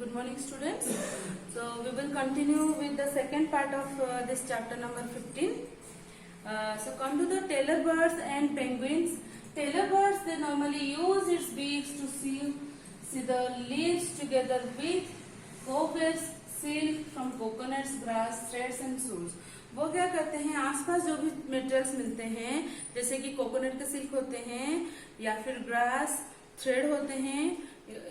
Good morning, students. So we will continue with the second part of this chapter number 15. So come to the tailor birds and penguins. Tailor birds, they normally use its beaks to see the leaves together with cobwebs, silk from coconuts, grass, threads and shoots. वो क्या करते हैं, आसपास जो भी materials मिलते हैं, जैसे कि कोकोनट के सिल्क होते हैं या फिर ग्रास, थ्रेड होते हैं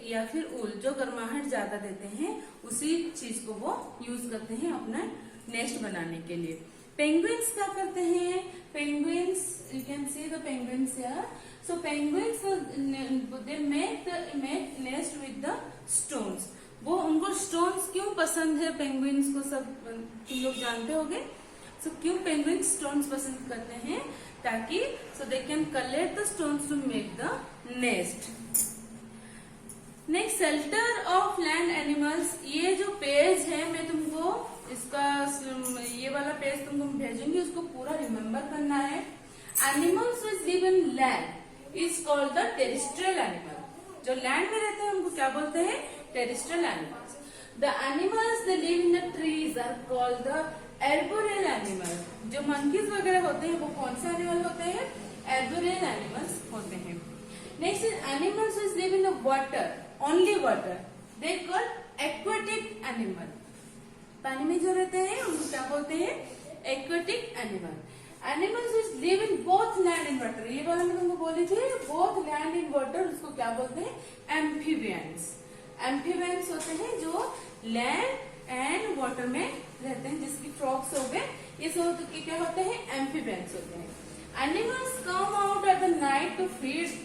या फिर ऊल, जो गर्माहट ज्यादा देते हैं, उसी चीज को वो यूज करते हैं अपना नेस्ट बनाने के लिए. पेंगुइन्स क्या करते हैं? Penguins, you can see the penguins here. So penguins they make nest with the stones. वो उनको स्टोन्स क्यों पसंद है? पेंगुइन्स को सब तुम लोग जानते होगे. सो क्यों पेंगुइन्स स्टोन्स पसंद करते हैं? ताकि so they can collect the stones to make the nest. Next, shelter of land animals. ये जो पेज है, मैं तुमको इसका ये वाला पेज तुमको भेजूंगी, उसको पूरा रिमेम्बर करना है. Animals which live in land is called the terrestrial animal. जो लैंड में रहते हैं उनको क्या बोलते हैं? Terrestrial animals. The animals they live in the trees are called the arboreal animal. जो मंकीज वगैरह होते हैं वो कौन से एनिमल होते हैं? एर्बोरियल एनिमल्स होते हैं. Next is animals which live in the water, only water, they called aquatic animal. पानी में जो रहते हैं उनको क्या बोलते हैं? Aquatic animal. Animals which live in both land and water, ये वाला मैं तुमको बोली थी, बोथ लैंड एंड वाटर, उसको क्या बोलते हैं? एम्फीबियंस. एम्फीबियंस होते हैं जो लैंड एंड वाटर में रहते हैं, जिसकी फ्रॉग्स हो गए, ये सब क्या होते हैं? एम्फीबियंस होते हैं. Animals come out at the night to feed,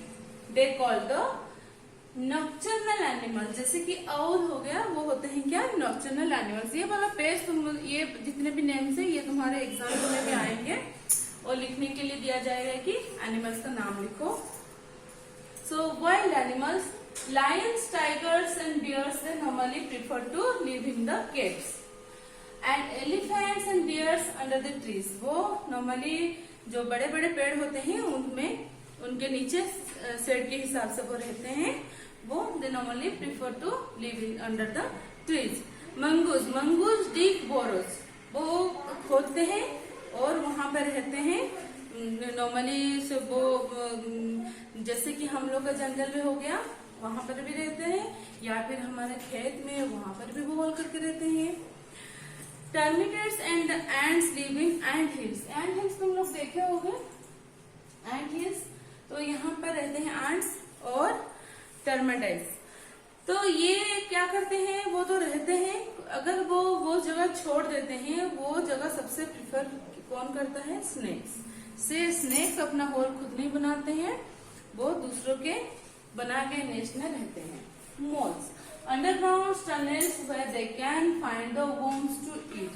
they call the nocturnal animal. जैसे कि आउल हो गया, वो होते हैं क्या? Nocturnal animals. ये वाला पेज तुम, ये जितने भी नेम्स है, ये तुम्हारे एग्जाम में भी आएंगे और लिखने के लिए दिया जाएगा कि एनिमल्स का नाम लिखो. So wild animals, lions, tigers and bears, they normally prefer to live in the caves. And elephants and deers under the trees, वो normally जो बड़े बड़े पेड़ होते हैं उनमें, उनके नीचे शेड के हिसाब से वो रहते हैं. वो they normally prefer to live in under the trees. Mongoose dig burrows, वो खोदते हैं और वहां पर रहते हैं. नॉर्मली वो जैसे कि हम लोग का जंगल में हो गया, वहां पर भी रहते हैं, या फिर हमारे खेत में, वहां पर भी वो होल करके रहते हैं. Termites and ants live in ant hills. Ant hills तुम लोग देखे होंगे, एंट हिल्स, तो यहाँ पर रहते हैं एंट्स और टर्मिटेट्स. तो ये क्या करते हैं? वो तो रहते हैं, अगर वो जगह छोड़ देते हैं, वो जगह सबसे प्रिफर कौन करता है? स्नेक्स. से स्नेक्स अपना होल खुद नहीं बनाते हैं, वो दूसरों के बना के नेस्ट में रहते हैं. Moles, underground tunnels where they can find the worms to eat.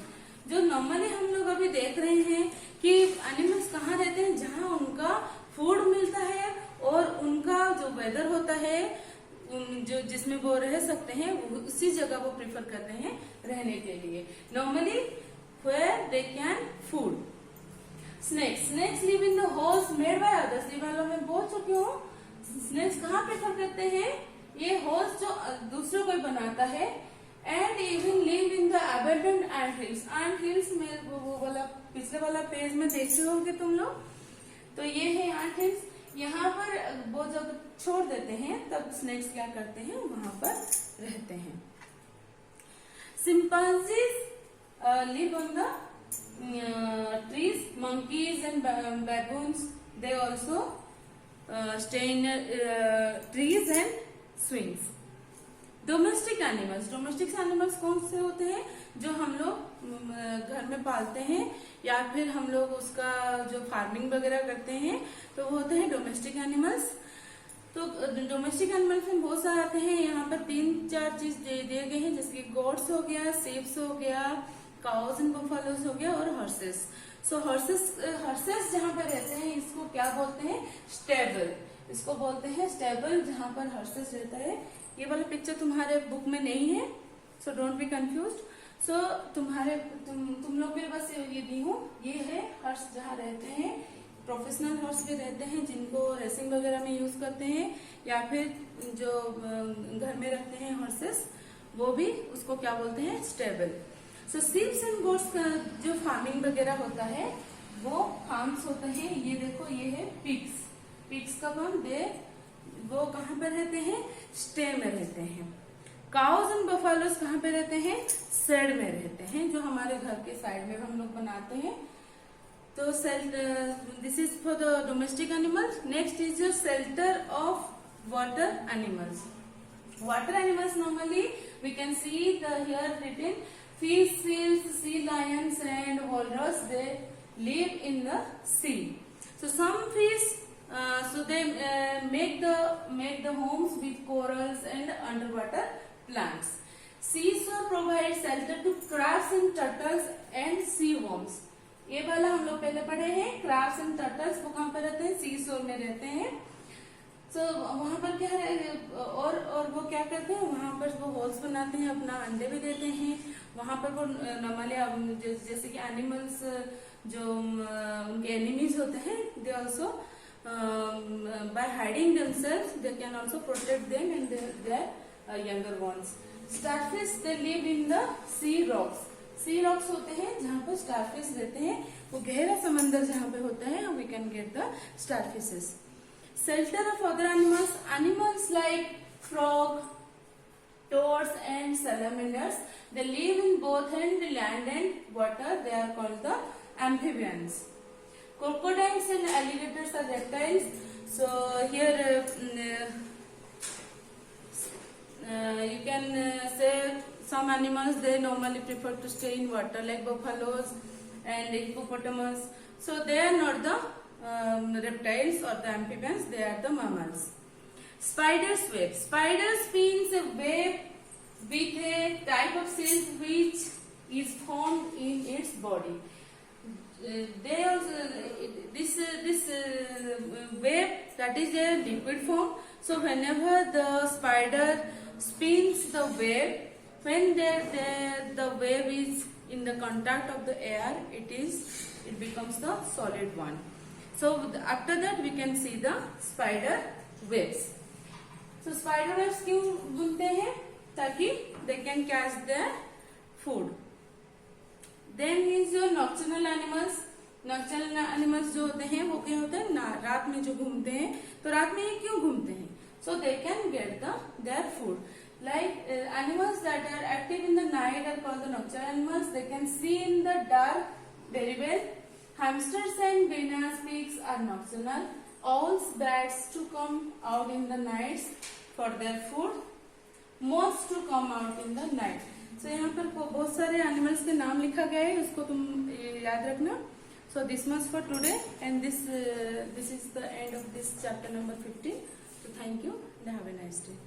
जो नॉर्मली हम लोग अभी देख रहे हैं कि एनिमल्स कहाँ रहते हैं, जहाँ उनका फूड मिलता है और उनका जो वेदर होता है, जो जिसमें वो रह सकते हैं, उसी जगह वो प्रिफर करते हैं रहने के लिए. Normally where they can food. Snakes live in the holes made by others. ये वाला मैं बोल चुकी हूँ. स्नेक्स कहाँ प्रेफर करते हैं? ये होल्स जो दूसरों को बनाता है. And even live in the abundant ant hills. Ant hills में वो वाला पिछले वाला पेज में देखे होंगे तुम लोग, तो ये है एंट हिल्स. यहाँ पर वो जब छोड़ देते हैं तब स्नेक्स क्या करते हैं? वहां पर रहते हैं. Chimpanzees live on the trees. Monkeys and baboons, they also stay in trees and swings. Domestic animals. Domestic animals कौन से होते हैं? जो हम लोग घर में पालते हैं, या फिर हम लोग उसका जो फार्मिंग वगैरह करते हैं, तो वो होते हैं डोमेस्टिक एनिमल्स. तो डोमेस्टिक एनिमल्स में बहुत सारे आते हैं. यहाँ पर 3-4 चीज दिए गए हैं, जैसे कि गोट्स हो गया, सीप्स हो गया, काउज एंड बफेलोज हो गया, और हॉर्सेस. सो हॉर्सेस जहाँ पर रहते हैं, इसको क्या बोलते हैं? स्टेबल. इसको बोलते हैं स्टेबल, जहाँ पर हॉर्सेस रहता है. ये वाला पिक्चर तुम्हारे बुक में नहीं है, सो डोंट बी कंफ्यूज्ड. सो तुम लोग के बस ये दी हूँ. ये है हॉर्स जहाँ रहते हैं. प्रोफेशनल हॉर्स भी रहते हैं जिनको रेसिंग वगैरह में यूज करते हैं, या फिर जो घर में रखते हैं हॉर्सेस, वो भी उसको क्या बोलते हैं, stable. So sheeps and goats का जो फार्मिंग वगैरह होता है वो फार्म्स होते हैं। ये देखो ये है पिग्स। पिग्स का कौन दे, वो कहाँ पर रहते हैं, स्टे में रहते हैं। काउज एंड बफालोस कहाँ पे रहते हैं, शेड में रहते हैं, जो हमारे घर के साइड में हम लोग बनाते हैं। तो this is for the domestic animals. Next is your shelter of water animals. Water animals normally we can see the here written fish, seals, sea lions and walrus. They live in the sea. So some fish, so they make the homes with corals and underwater plants. Seashore provides shelter to crabs and turtles and sea worms. ये वाला हम लोग पहले पढ़े हैं। crabs and turtles वो कहाँ पे रहते हैं, seashore में रहते हैं। तो वहां पर क्या है, और वो क्या करते हैं, वहां पर वो होल्स बनाते हैं, अपना अंडे भी देते हैं वहां पर। वो नॉर्मली जैसे कि एनिमल्स जो उनके एनिमीज होते हैं, they also by hiding themselves they can also protect them and their younger ones. Starfish they live in the sea rocks. Sea rocks होते हैं जहाँ पर स्टारफिश रहते हैं, वो गहरा समंदर जहाँ पे होता है, we can get the starfishes. Shelter of other animals, animals like frog, toads and salamanders, they live in both land and water. They are called the amphibians. Crocodiles and alligators are reptiles. So here you can say some animals they normally prefer to stay in water, like buffaloes and hippopotamus. So they are not the reptiles or the amphibians, they are the mammals. Spider's web. Spider spins a web with a type of silk which is formed in its body. They also this web that is a liquid form. So whenever the spider spins the web, when the web is in the contact of the air, it becomes the solid one. So after that we can see the spider webs. So spider webs क्यों बुनते हैं, ताकि they can catch their food. Then is your nocturnal animals. Nocturnal animals जो होते हैं वो क्या होते हैं, रात में जो घूमते हैं। तो रात में ये क्यों घूमते हैं, so they can get their food. Like animals that are active in the night are called the nocturnal animals. They can see in the dark very well. Hamsters and guinea pigs are nocturnal. Owls, bats to come out in the nights for their food. Moths to come out in the night. So यहाँ पर बहुत सारे animals के नाम लिखा गया है, उसको तुम याद रखना। So this much for today, and this is the end of this chapter number 15. So thank you and have a nice day.